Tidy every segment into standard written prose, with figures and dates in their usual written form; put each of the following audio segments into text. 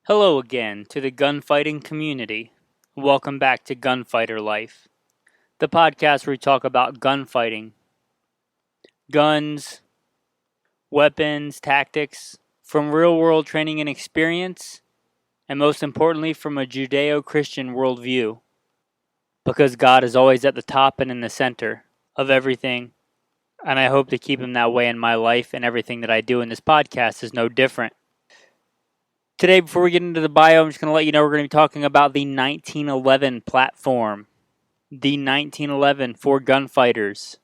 Hello again to the gunfighting community. Welcome back to Gunfighter Life, the podcast where we talk about gunfighting, guns, weapons, tactics, from real world training and experience, and most importantly, from a Judeo Christian worldview. Because God is always at the top and in the center of everything, and I hope to keep Him that way in my life, and everything that I do in this podcast is no different. Today, before we get into the bio, I'm just going to let you know we're going to be talking about the 1911 platform. The 1911 for gunfighters.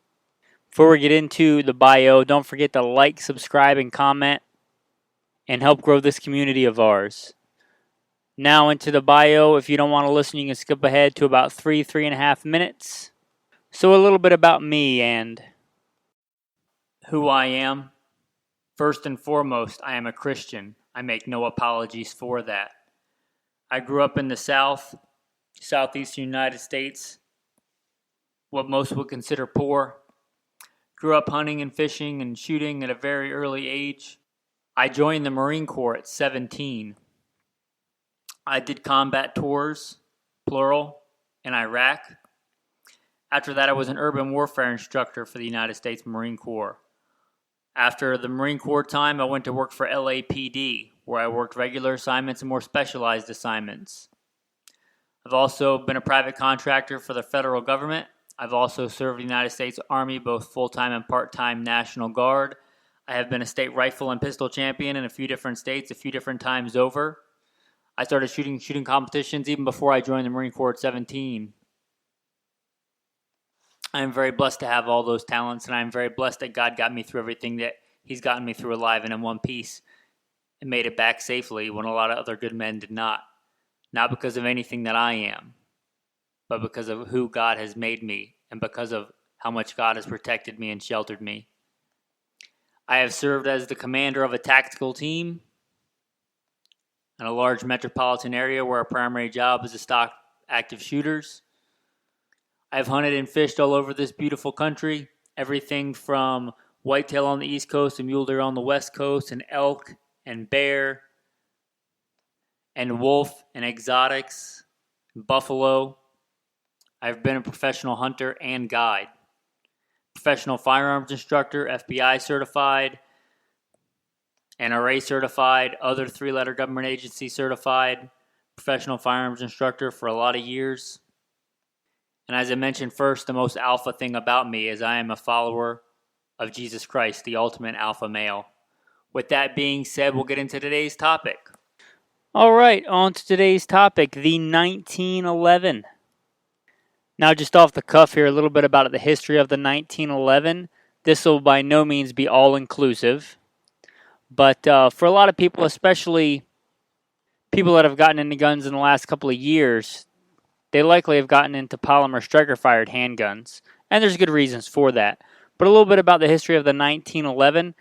Before we get into the bio, don't forget to like, subscribe, and comment, and help grow this community of ours. Now into the bio. If you don't want to listen, you can skip ahead to about 3.5 minutes. So a little bit about me and who I am. First and foremost, I am a Christian. I make no apologies for that. I grew up in the southeastern United States, what most would consider poor. Grew up hunting and fishing and shooting at a very early age. I joined the Marine Corps at 17. I did combat tours, plural, in Iraq. After that, I was an urban warfare instructor for the United States Marine Corps. After the Marine Corps time, I went to work for LAPD, where I worked regular assignments and more specialized assignments. I've also been a private contractor for the federal government. I've also served the United States Army, both full-time and part-time National Guard. I have been a state rifle and pistol champion in a few different states, a few different times over. I started shooting competitions even before I joined the Marine Corps at 17. I am very blessed to have all those talents, and I am very blessed that God got me through everything that He's gotten me through alive and in one piece and made it back safely when a lot of other good men did not. Not because of anything that I am, but because of who God has made me and because of how much God has protected me and sheltered me. I have served as the commander of a tactical team in a large metropolitan area where our primary job is to stock active shooters. I've hunted and fished all over this beautiful country, everything from whitetail on the East Coast and mule deer on the West Coast, and elk and bear and wolf and exotics, buffalo. I've been a professional hunter and guide, professional firearms instructor, FBI certified, NRA certified, other three-letter government agency certified, professional firearms instructor for a lot of years. And as I mentioned first, the most alpha thing about me is I am a follower of Jesus Christ, the ultimate alpha male. With that being said, we'll get into today's topic. All right, on to today's topic, the 1911. Now, just off the cuff here, a little bit about the history of the 1911. This will by no means be all-inclusive, but for a lot of people, especially people that have gotten into guns in the last couple of years, they likely have gotten into polymer striker-fired handguns, and there's good reasons for that. But a little bit about the history of the 1911.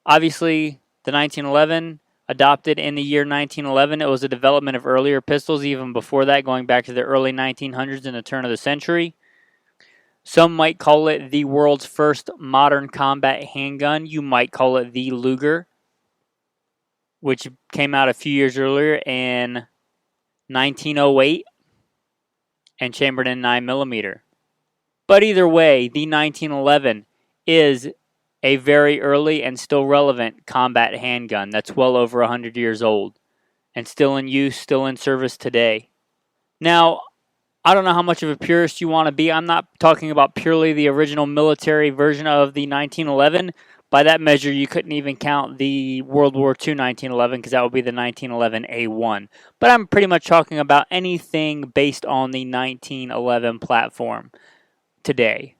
Obviously, the 1911, adopted in the year 1911, it was a development of earlier pistols, even before that, going back to the early 1900s and the turn of the century. Some might call it the world's first modern combat handgun. You might call it the Luger, which came out a few years earlier in 1908. And chambered in 9mm. But either way, the 1911 is a very early and still relevant combat handgun that's well over 100 years old and still in use, still in service today. Now, I don't know how much of a purist you want to be. I'm not talking about purely the original military version of the 1911. By that measure, you couldn't even count the World War II 1911 because that would be the 1911A1. But I'm pretty much talking about anything based on the 1911 platform today.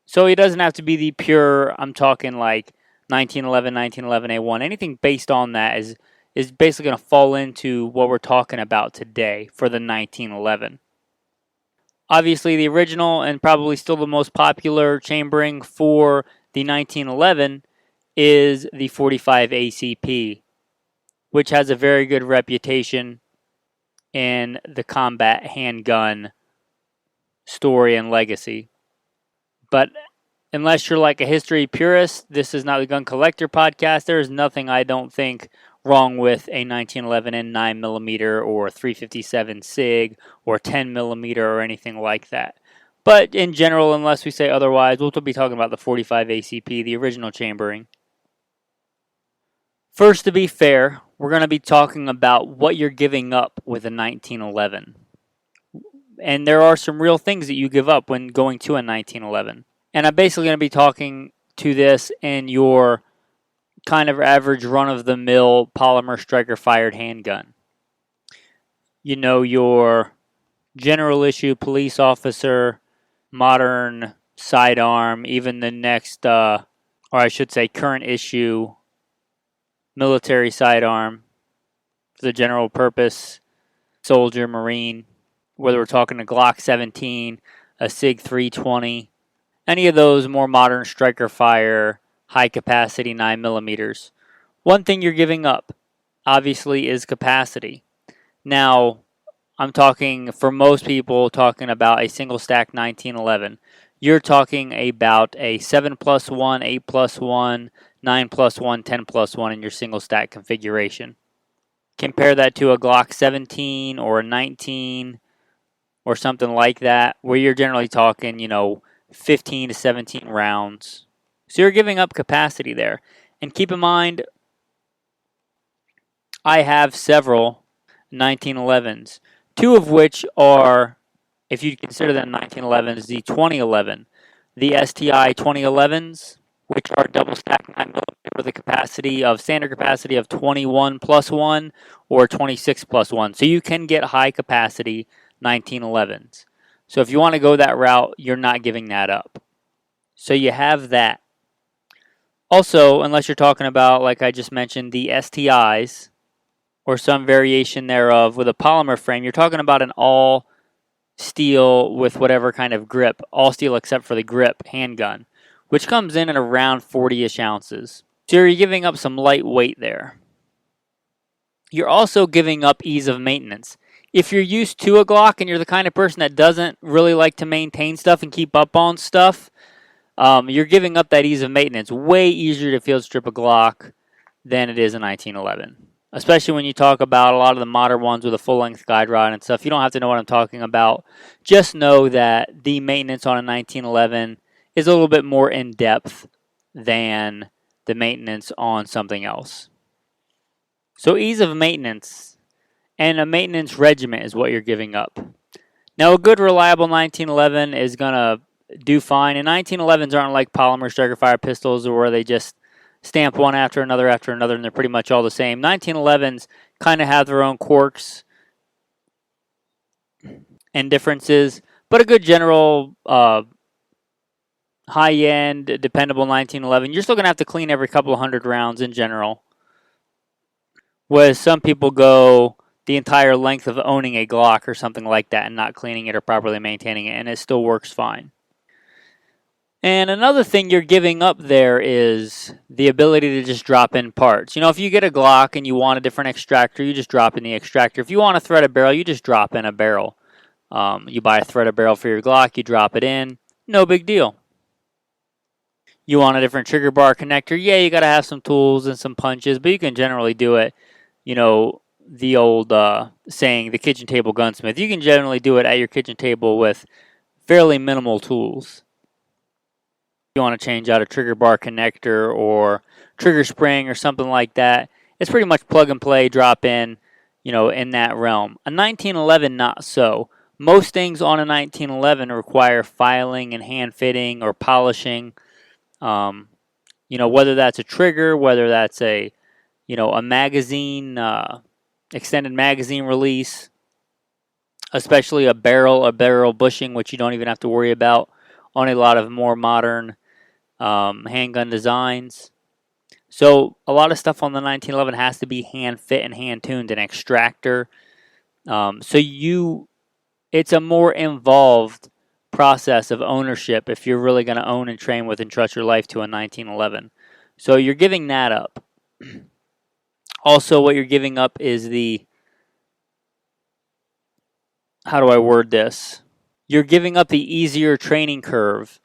So it doesn't have to be the pure, I'm talking like 1911, 1911A1. Anything based on that is basically going to fall into what we're talking about today for the 1911. Obviously, the original and probably still the most popular chambering for the 1911 is the 45 ACP, which has a very good reputation in the combat handgun story and legacy. But unless you're like a history purist, this is not the Gun Collector podcast. There is nothing I don't think wrong with a 1911 and 9mm or 357 SIG or 10mm or anything like that. But in general, unless we say otherwise, we'll be talking about the 45 ACP, the original chambering. First, to be fair, we're going to be talking about what you're giving up with a 1911. And there are some real things that you give up when going to a 1911. And I'm basically going to be talking to this in your kind of average run-of-the-mill polymer striker-fired handgun. You know, your general issue police officer, modern sidearm, even the next, or I should say current issue military sidearm for the general purpose soldier, marine, whether we're talking a Glock 17, a SIG 320, any of those more modern striker fire, high capacity 9mm. One thing you're giving up, obviously, is capacity. Now, I'm talking, for most people, talking about a single stack 1911. You're talking about a 7+1, 8+1, 9+1, 10+1 in your single stack configuration. Compare that to a Glock 17 or a 19 or something like that, where you're generally talking, 15 to 17 rounds. So you're giving up capacity there. And keep in mind, I have several 1911s, two of which are, if you consider them 1911s, the 2011, the STI 2011s, which are double stack 9mm with a capacity of standard capacity of 21+1 or 26+1. So you can get high capacity 1911s. So if you want to go that route, you're not giving that up. So you have that. Also, unless you're talking about, like I just mentioned, the STIs or some variation thereof with a polymer frame, you're talking about an all steel with whatever kind of grip, all steel except for the grip handgun, which comes in at around 40-ish ounces. So you're giving up some light weight there. You're also giving up ease of maintenance. If you're used to a Glock and you're the kind of person that doesn't really like to maintain stuff and keep up on stuff, you're giving up that ease of maintenance. Way easier to field strip a Glock than it is a 1911. Especially when you talk about a lot of the modern ones with a full-length guide rod and stuff. You don't have to know what I'm talking about. Just know that the maintenance on a 1911 is a little bit more in-depth than the maintenance on something else. So ease of maintenance and a maintenance regimen is what you're giving up. Now, a good, reliable 1911 is going to do fine. And 1911s aren't like polymer striker fire pistols where they just stamp one after another, and they're pretty much all the same. 1911s kind of have their own quirks and differences, but a good general high-end, dependable 1911, you're still going to have to clean every couple of hundred rounds in general. Whereas some people go the entire length of owning a Glock or something like that and not cleaning it or properly maintaining it, and it still works fine. And another thing you're giving up there is the ability to just drop in parts. If you get a Glock and you want a different extractor, you just drop in the extractor. If you want to thread a barrel, you just drop in a barrel. You buy a threaded barrel for your Glock, you drop it in, no big deal. You want a different trigger bar connector, yeah, you got to have some tools and some punches, but you can generally do it, the old saying, the kitchen table gunsmith. You can generally do it at your kitchen table with fairly minimal tools. You want to change out a trigger bar connector or trigger spring or something like that, it's pretty much plug and play, drop in, in that realm. A 1911, not so. Most things on a 1911 require filing and hand fitting or polishing. Whether that's a trigger, whether that's a magazine, extended magazine release, especially a barrel bushing, which you don't even have to worry about on a lot of more modern handgun designs. So a lot of stuff on the 1911 has to be hand fit and hand tuned, an extractor. It's a more involved process of ownership if you're really going to own and train with and trust your life to a 1911. So you're giving that up. Also, what you're giving up is how do I word this? You're giving up the easier training curve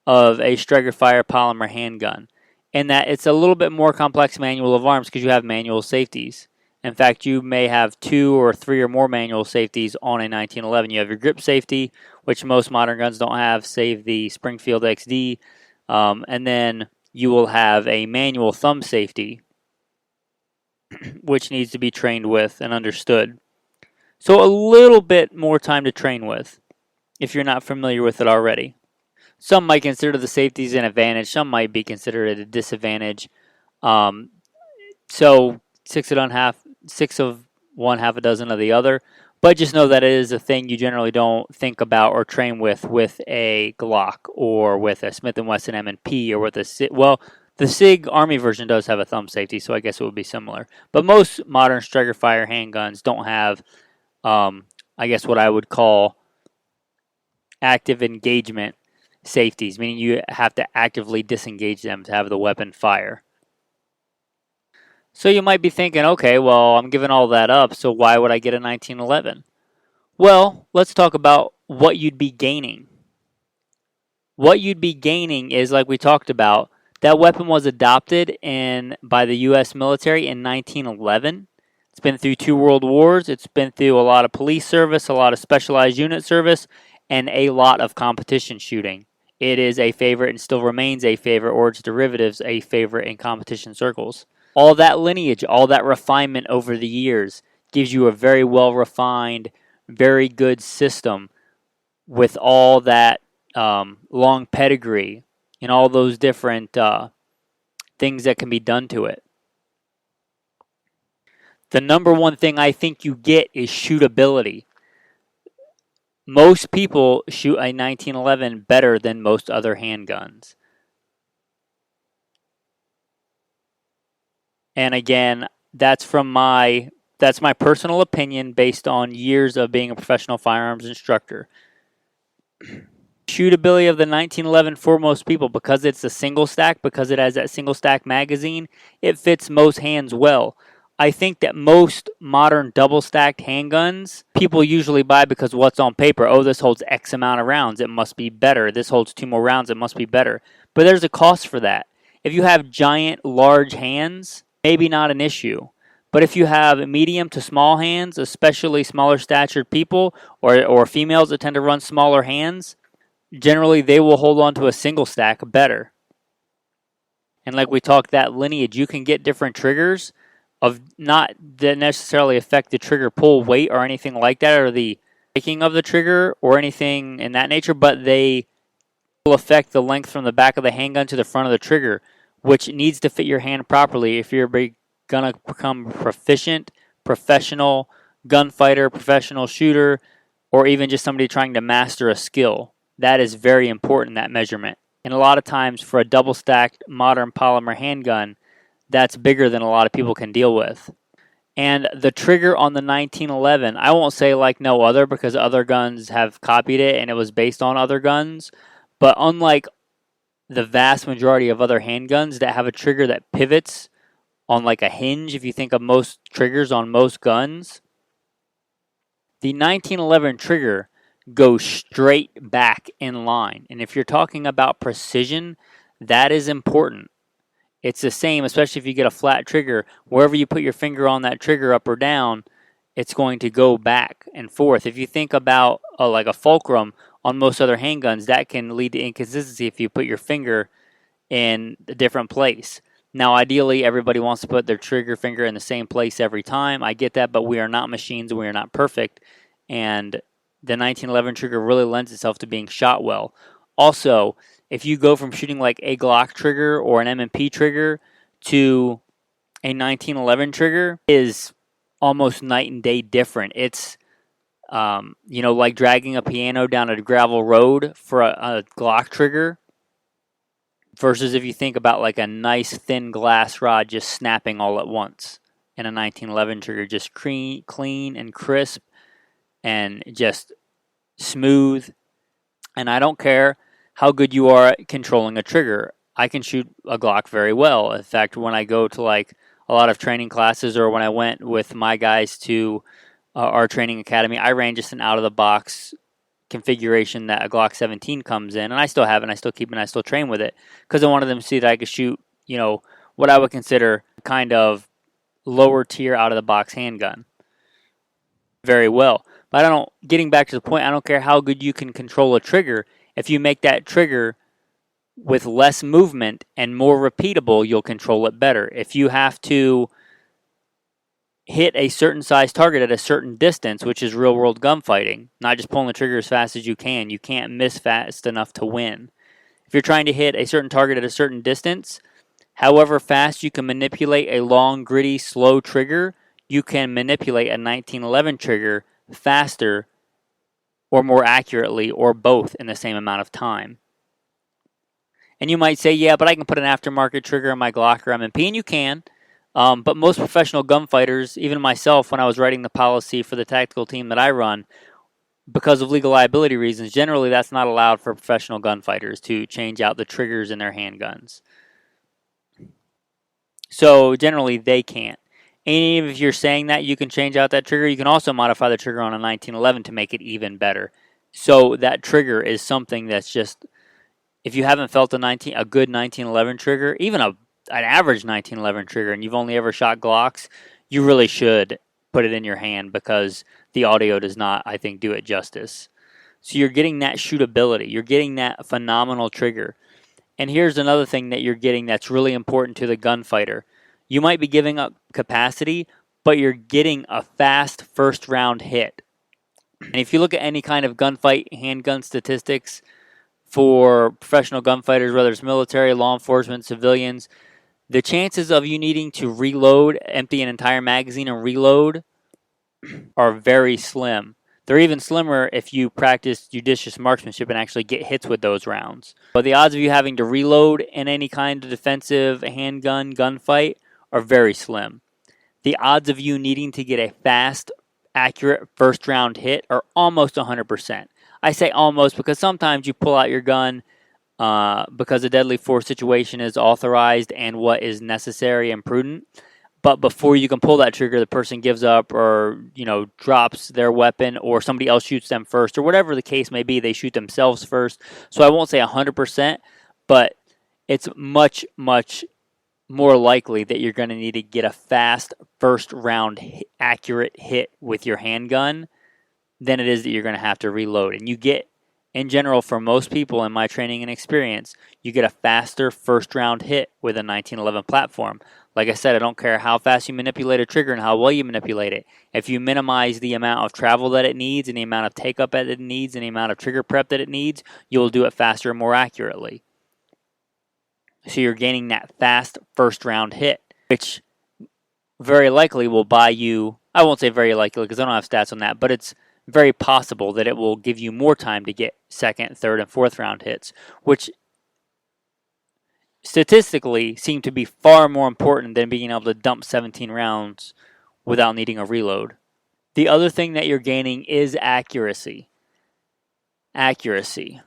of a striker fire polymer handgun. in that it's a little bit more complex manual of arms because you have manual safeties. In fact, you may have 2 or 3 or more manual safeties on a 1911. You have your grip safety, which most modern guns don't have, save the Springfield XD, and then you will have a manual thumb safety, which needs to be trained with and understood. So a little bit more time to train with if you're not familiar with it already. Some might consider the safeties an advantage. Some might be considered a disadvantage. So 6 of one, half a dozen of the other. But just know that it is a thing you generally don't think about or train with a Glock or with a Smith & Wesson M&P or with a SIG. Well, the SIG Army version does have a thumb safety, so I guess it would be similar. But most modern striker fire handguns don't have, I guess, what I would call active engagement safeties, meaning you have to actively disengage them to have the weapon fire. So you might be thinking, okay, well, I'm giving all that up, so why would I get a 1911? Well, let's talk about what you'd be gaining. What you'd be gaining is, like we talked about, that weapon was adopted by the U.S. military in 1911. It's been through 2 world wars. It's been through a lot of police service, a lot of specialized unit service, and a lot of competition shooting. It is a favorite and still remains a favorite, or its derivatives a favorite in competition circles. All that lineage, all that refinement over the years gives you a very well refined, very good system with all that long pedigree and all those different things that can be done to it. The number one thing I think you get is shootability. Most people shoot a 1911 better than most other handguns. And again, that's my personal opinion based on years of being a professional firearms instructor. Shootability of the 1911 for most people, because it's a single stack, because it has that single stack magazine, it fits most hands well. I think that most modern double stacked handguns people usually buy because what's on paper. Oh, this holds X amount of rounds, it must be better. This holds 2 more rounds, it must be better. But there's a cost for that. If you have giant, large hands, maybe not an issue. But if you have medium to small hands, especially smaller statured people or females that tend to run smaller hands, generally they will hold on to a single stack better. And like we talked, that lineage, you can get different triggers of not that necessarily affect the trigger pull weight or anything like that, or the making of the trigger or anything in that nature, but they will affect the length from the back of the handgun to the front of the trigger, which needs to fit your hand properly if you're going to become proficient, professional gunfighter, professional shooter, or even just somebody trying to master a skill. That is very important, that measurement. And a lot of times for a double-stacked modern polymer handgun, that's bigger than a lot of people can deal with. And the trigger on the 1911, I won't say like no other because other guns have copied it and it was based on other guns, but unlike the vast majority of other handguns that have a trigger that pivots on like a hinge, if you think of most triggers on most guns, the 1911 trigger goes straight back in line. And if you're talking about precision, that is important. It's the same, especially if you get a flat trigger. Wherever you put your finger on that trigger, up or down, it's going to go back and forth. If you think about like a fulcrum on most other handguns, that can lead to inconsistency if you put your finger in a different place. Now, ideally, everybody wants to put their trigger finger in the same place every time. I get that, but we are not machines. We are not perfect. And the 1911 trigger really lends itself to being shot well. Also, if you go from shooting like a Glock trigger or an M&P trigger to a 1911 trigger, is almost night and day different. It's like dragging a piano down a gravel road for a Glock trigger versus if you think about like a nice thin glass rod just snapping all at once. And a 1911 trigger just clean and crisp and just smooth. And I don't care how good you are at controlling a trigger. I can shoot a Glock very well. In fact, when I go to like a lot of training classes or when I went with my guys to our training academy, I ran just an out-of-the-box configuration that a Glock 17 comes in, and I still have it, and I still keep it, and I still train with it because I wanted them to see that I could shoot what I would consider kind of lower tier out of the box handgun very well. But getting back to the point, I don't care how good you can control a trigger. If you make that trigger with less movement and more repeatable, you'll control it better. If you have to hit a certain size target at a certain distance, which is real world gunfighting, not just pulling the trigger as fast as you can't miss fast enough to win. If you're trying to hit a certain target at a certain distance, however fast you can manipulate a long, gritty, slow trigger, you can manipulate a 1911 trigger faster or more accurately or both in the same amount of time. And you might say, yeah, but I can put an aftermarket trigger in my Glock or M&P, and you can. But most professional gunfighters, even myself, when I was writing the policy for the tactical team that I run, because of legal liability reasons, generally that's not allowed for professional gunfighters to change out the triggers in their handguns. So generally they can't. And even if you're saying that you can change out that trigger, you can also modify the trigger on a 1911 to make it even better. So that trigger is something that's just, if you haven't felt a good 1911 trigger, even an average 1911 trigger, and you've only ever shot Glocks, you really should put it in your hand because the audio does not, I think, do it justice. So you're getting that shootability. You're getting that phenomenal trigger. And here's another thing that you're getting that's really important to the gunfighter. You might be giving up capacity, but you're getting a fast first round hit. And if you look at any kind of gunfight handgun statistics for professional gunfighters, whether it's military, law enforcement, civilians, the chances of you needing to reload, empty an entire magazine and reload are very slim. They're even slimmer if you practice judicious marksmanship and actually get hits with those rounds. But the odds of you having to reload in any kind of defensive handgun gunfight are very slim. The odds of you needing to get a fast, accurate first round hit are almost 100%. I say almost because sometimes you pull out your gun because a deadly force situation is authorized and what is necessary and prudent. But before you can pull that trigger, the person gives up or, drops their weapon or somebody else shoots them first or whatever the case may be. They shoot themselves first. So I won't say 100%, but it's much, much more likely that you're going to need to get a fast first round accurate hit with your handgun than it is that you're going to have to reload. And you get, in general, for most people in my training and experience, you get a faster first round hit with a 1911 platform. Like I said, I don't care how fast you manipulate a trigger and how well you manipulate it. If you minimize the amount of travel that it needs and the amount of take-up that it needs and the amount of trigger prep that it needs, you'll do it faster and more accurately. So you're gaining that fast first round hit, which very likely will buy you, I won't say very likely because I don't have stats on that, but it's very possible that it will give you more time to get second, third, and fourth round hits, which statistically seem to be far more important than being able to dump 17 rounds without needing a reload. The other thing that you're gaining is accuracy. Accuracy.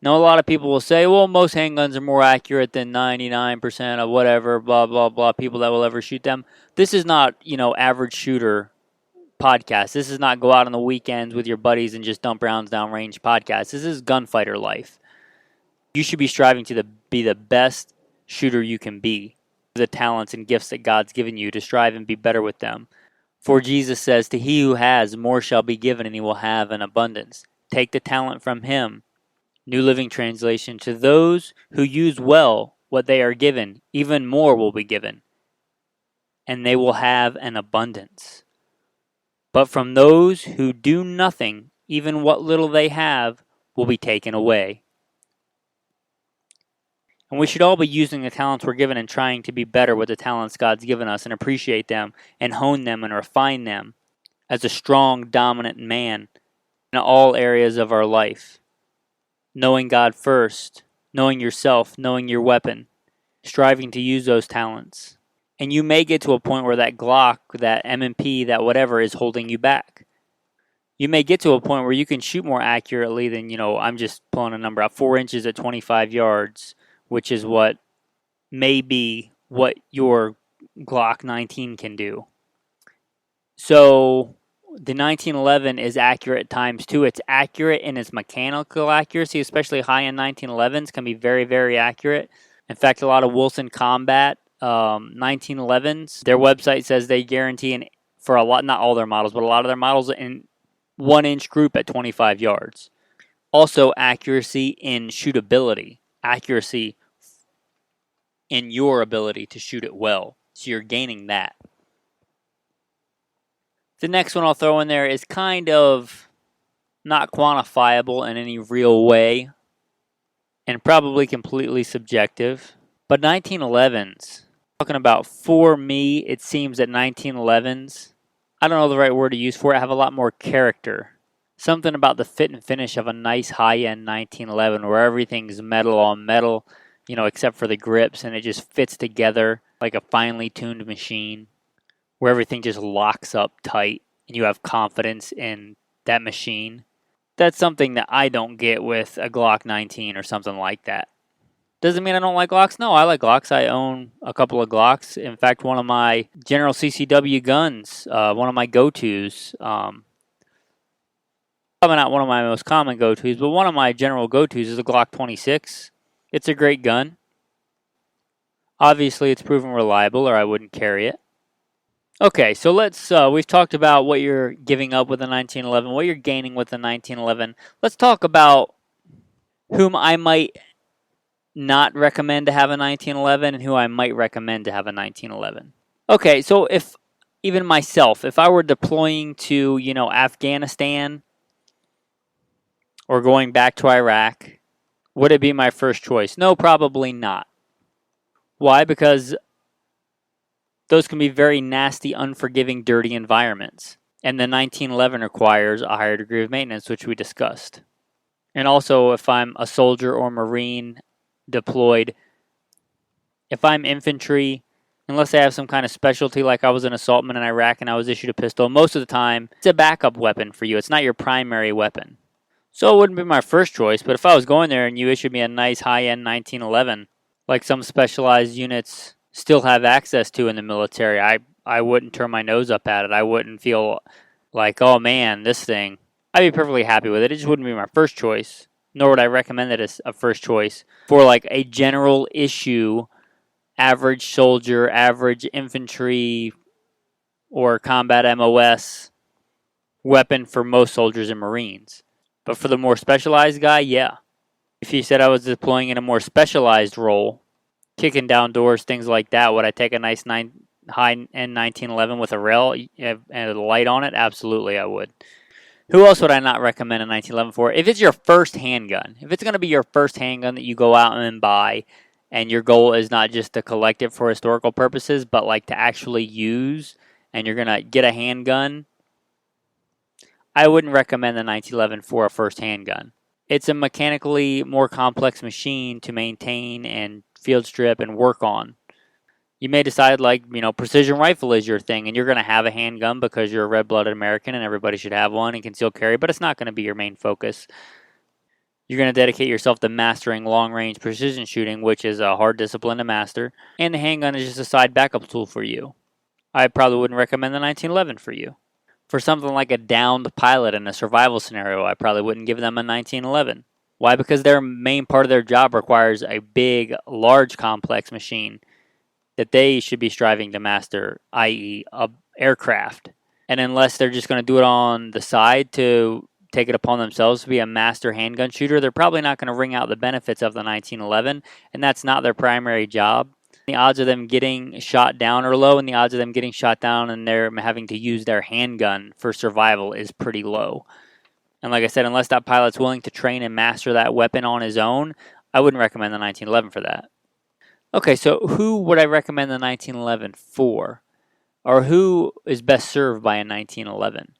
Now, a lot of people will say, well, most handguns are more accurate than 99% of whatever, blah, blah, blah, people that will ever shoot them. This is not, average shooter podcast. This is not go out on the weekends with your buddies and just dump rounds downrange podcast. This is gunfighter life. You should be striving to be the best shooter you can be. The talents and gifts that God's given you to strive and be better with them. For Jesus says, to he who has, more shall be given, and he will have an abundance. Take the talent from him. New Living Translation, to those who use well what they are given, even more will be given, and they will have an abundance. But from those who do nothing, even what little they have will be taken away. And we should all be using the talents we're given and trying to be better with the talents God's given us and appreciate them and hone them and refine them as a strong, dominant man in all areas of our life. Knowing God first, knowing yourself, knowing your weapon, striving to use those talents. And you may get to a point where that Glock, that M&P, that whatever is holding you back. You may get to a point where you can shoot more accurately than, I'm just pulling a number out, 4 inches at 25 yards, which is what may be what your Glock 19 can do. So the 1911 is accurate times 2. It's accurate in its mechanical accuracy, especially high-end 1911s can be very, very accurate. In fact, a lot of Wilson Combat 1911s, their website says they guarantee for a lot, not all their models, but a lot of their models in 1-inch group at 25 yards. Also, accuracy in shootability, accuracy in your ability to shoot it well. So you're gaining that. The next one I'll throw in there is kind of not quantifiable in any real way and probably completely subjective. But 1911s, talking about for me, it seems that 1911s, I don't know the right word to use for it, have a lot more character. Something about the fit and finish of a nice high-end 1911 where everything's metal on metal, except for the grips, and it just fits together like a finely tuned machine where everything just locks up tight and you have confidence in that machine. That's something that I don't get with a Glock 19 or something like that. Doesn't mean I don't like Glocks. No, I like Glocks. I own a couple of Glocks. In fact, one of my General CCW guns, one of my go-tos, probably not one of my most common go-tos, but one of my general go-tos is a Glock 26. It's a great gun. Obviously, it's proven reliable or I wouldn't carry it. Okay, so we've talked about what you're giving up with the 1911, what you're gaining with the 1911. Let's talk about whom I might not recommend to have a 1911 and who I might recommend to have a 1911. Okay, so if I were deploying to, Afghanistan or going back to Iraq, would it be my first choice? No, probably not. Why? Because those can be very nasty, unforgiving, dirty environments. And the 1911 requires a higher degree of maintenance, which we discussed. And also, if I'm a soldier or Marine deployed, if I'm infantry, unless I have some kind of specialty like I was an assaultman in Iraq and I was issued a pistol, most of the time, it's a backup weapon for you. It's not your primary weapon. So it wouldn't be my first choice, but if I was going there and you issued me a nice high-end 1911, like some specialized units still have access to in the military, I wouldn't turn my nose up at it. I wouldn't feel like, oh man, this thing. I'd be perfectly happy with it. It just wouldn't be my first choice, nor would I recommend it as a first choice for like a general issue, average soldier, average infantry, or combat MOS weapon for most soldiers and Marines. But for the more specialized guy, yeah. If you said I was deploying in a more specialized role, kicking down doors, things like that, would I take a nice high-end 1911 with a rail and a light on it? Absolutely, I would. Who else would I not recommend a 1911 for? If it's your first handgun, if it's going to be your first handgun that you go out and buy, and your goal is not just to collect it for historical purposes, but like to actually use, and you're going to get a handgun, I wouldn't recommend the 1911 for a first handgun. It's a mechanically more complex machine to maintain and field strip and work on. You may decide precision rifle is your thing and you're going to have a handgun because you're a red-blooded American and everybody should have one and concealed carry, but it's not going to be your main focus. You're going to dedicate yourself to mastering long-range precision shooting, which is a hard discipline to master, and the handgun is just a side backup tool for you. I probably wouldn't recommend the 1911 for you. For something like a downed pilot in a survival scenario, I probably wouldn't give them a 1911. Why? Because their main part of their job requires a big, large, complex machine that they should be striving to master, i.e. a aircraft. And unless they're just going to do it on the side to take it upon themselves to be a master handgun shooter, they're probably not going to wring out the benefits of the 1911, and that's not their primary job. The odds of them getting shot down are low, and the odds of them getting shot down and they're having to use their handgun for survival is pretty low. And like I said, unless that pilot's willing to train and master that weapon on his own, I wouldn't recommend the 1911 for that. Okay, so who would I recommend the 1911 for? Or who is best served by a 1911?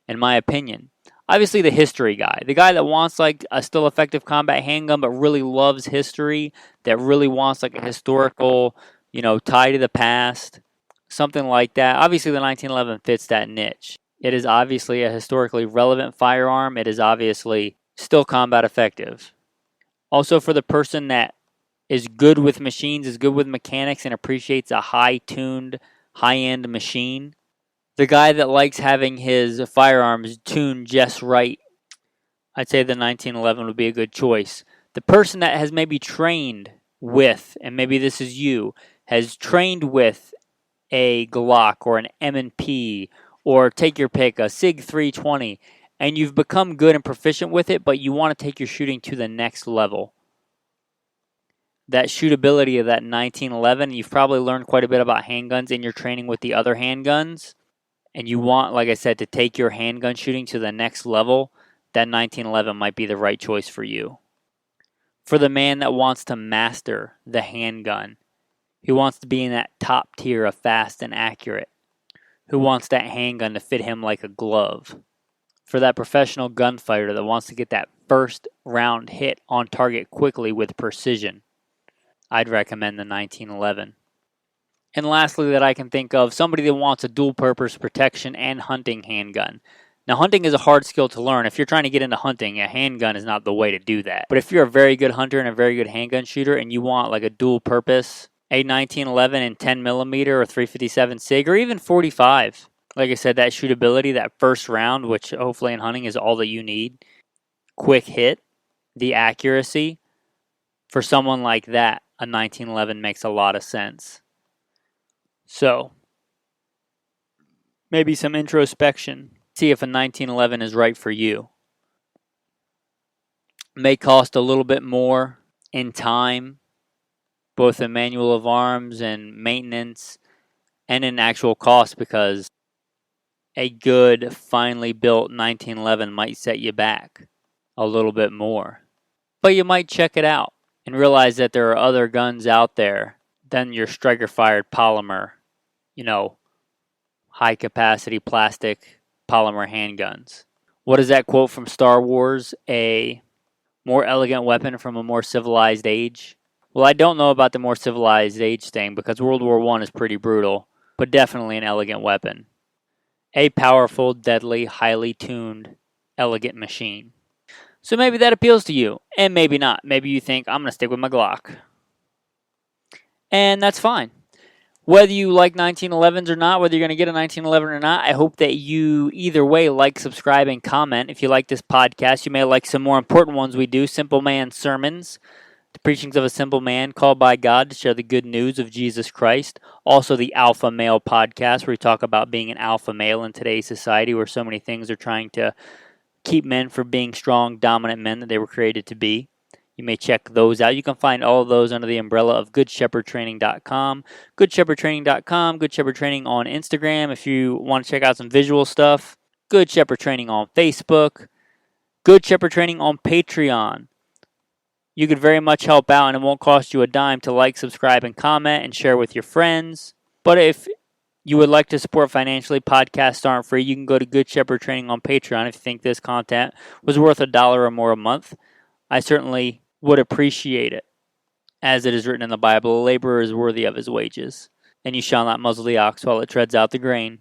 In my opinion, obviously the history guy. The guy that wants like a still effective combat handgun but really loves history, that really wants like a historical, tie to the past, something like that. Obviously the 1911 fits that niche. It is obviously a historically relevant firearm. It is obviously still combat effective. Also for the person that is good with machines, is good with mechanics, and appreciates a high-tuned, high-end machine. The guy that likes having his firearms tuned just right, I'd say the 1911 would be a good choice. The person that has maybe trained with, and maybe this is you, has trained with a Glock or an M&P, or take your pick, a SIG 320, and you've become good and proficient with it, but you want to take your shooting to the next level. That shootability of that 1911, you've probably learned quite a bit about handguns in your training with the other handguns, and you want, like I said, to take your handgun shooting to the next level, that 1911 might be the right choice for you. For the man that wants to master the handgun, who wants to be in that top tier of fast and accurate, who wants that handgun to fit him like a glove. For that professional gunfighter that wants to get that first round hit on target quickly with precision, I'd recommend the 1911. And lastly, that I can think of, somebody that wants a dual purpose protection and hunting handgun. Now, hunting is a hard skill to learn. If you're trying to get into hunting, a handgun is not the way to do that. But if you're a very good hunter and a very good handgun shooter and you want like a dual purpose, a 1911 and 10 millimeter or 357 SIG or even 45, like I said, that shootability, that first round, which hopefully in hunting is all that you need, quick hit, the accuracy, for someone like that, a 1911 makes a lot of sense. So, maybe some introspection. See if a 1911 is right for you. May cost a little bit more in time, both in manual of arms and maintenance, and in actual cost, because a good, finely built 1911 might set you back a little bit more. But you might check it out and realize that there are other guns out there than your striker-fired polymer, high-capacity plastic polymer handguns. What is that quote from Star Wars? A more elegant weapon from a more civilized age? Well, I don't know about the more civilized age thing because World War I is pretty brutal, but definitely an elegant weapon. A powerful, deadly, highly tuned, elegant machine. So maybe that appeals to you, and maybe not. Maybe you think, I'm going to stick with my Glock. And that's fine. Whether you like 1911s or not, whether you're going to get a 1911 or not, I hope that you either way like, subscribe, and comment. If you like this podcast, you may like some more important ones we do. Simple Man Sermons, the preachings of a simple man called by God to share the good news of Jesus Christ. Also the Alpha Male podcast, where we talk about being an alpha male in today's society where so many things are trying to keep men from being strong, dominant men that they were created to be. You may check those out. You can find all of those under the umbrella of goodshepherdtraining.com. Goodshepherdtraining.com, Good Shepherd Training on Instagram if you want to check out some visual stuff. Good Shepherd Training on Facebook. Good Shepherd Training on Patreon. You could very much help out, and it won't cost you a dime to like, subscribe, and comment, and share with your friends. But if you would like to support financially, podcasts aren't free. You can go to Good Shepherd Training on Patreon if you think this content was worth $1 or more a month. I certainly would appreciate it. As it is written in the Bible, a laborer is worthy of his wages, and you shall not muzzle the ox while it treads out the grain.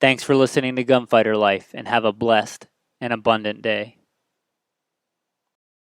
Thanks for listening to Gunfighter Life, and have a blessed and abundant day.